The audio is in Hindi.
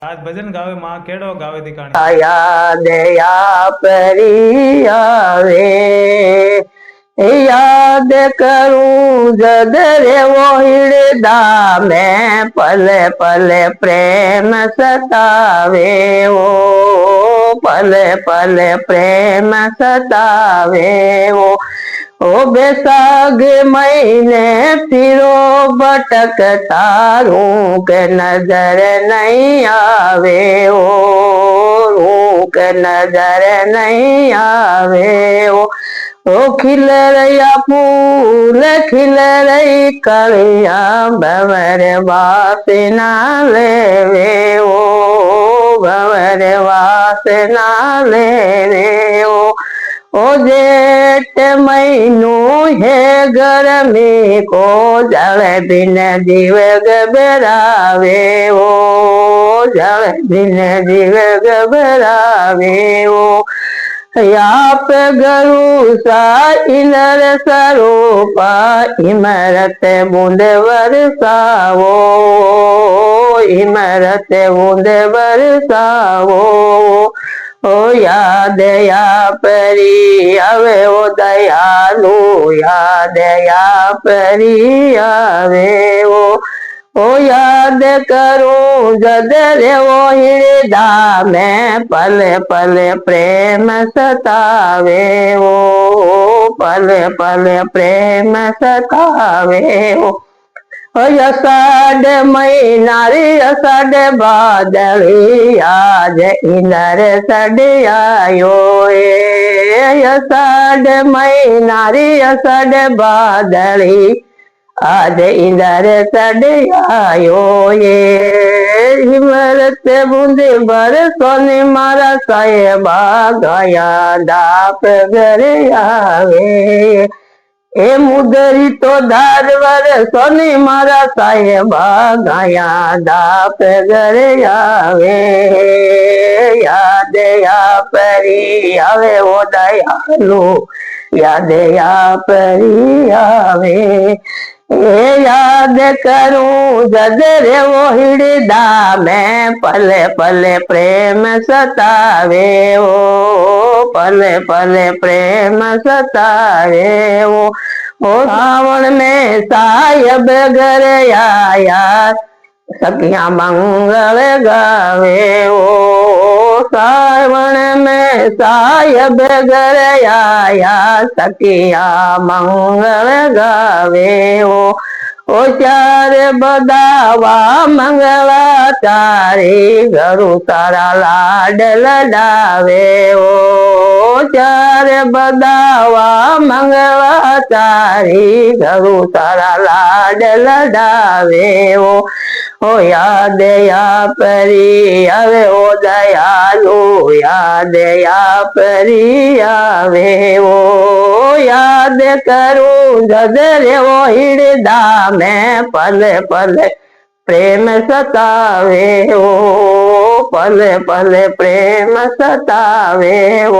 आज भजन गावे मां केड़ो गावे दी कहानी। याद या परी आवे, याद करूं जद रे वो हिड़दा मैं पल पल प्रेम सतावे वो, पल पल प्रेम सतावे वो। ओ बैसाख महीने फिरो भटकता रूक नजर नहीं आवे रूक नजर नहीं आवे ओ खिल रहा फूल खिल रही कलिया भंवर वासना लेवे ओ भंवर वासना लेवे ओ जेठ महीनू है गर्मी को जल बिन जीव घबरावे ओ जल बिन जीव घबरावे ओ याप गरु सा इनर स्वरूपा इमरत बूंद बरसावो इमरत बूंद बरसावो ओ याद या परी आवे ओ दयालु याद या परी आवे ओ याद करूं जद रे वो हिड़दा मैं पल पल प्रेम सतावे ओ पल पल प्रेम सतावे ओ अषाढ़ महीना रे अषाढ़ बादली आज इंदर सड़ आयो अषाढ़ महीना रे अषाढ़ बादली आज इंदर सड़ आयो हिमरत बूंद बरसोने मारा साहेबा गया दाप घर आवे ए मुदरी तो धारवर सोनी मारा साहेबा गाया दाप घर आवे याद या परी आवे ओ दयालु याद या परी आवे ए याद करूं जद रे वो हिड़दा मैं पल पल प्रेम सतावे ओ पल पल प्रेम सतावे ओ सावन में साहेब घर आया सखिया मंगल गावे ओ सावन में साहेब घर आया सखिया मंगल गावे ओ चार बदावा मंगला चारी घरु तारा लाड लडावे ओ चार बदावा मंगला चारी घरु तारा लाड लडावे ओ याद या परी आवे ओ दयालु याद या परी आवे ओ याद करूं जद रे वो हिड़दा मैं पल पल प्रेम सतावे ओ पल पल प्रेम सतावे ओ।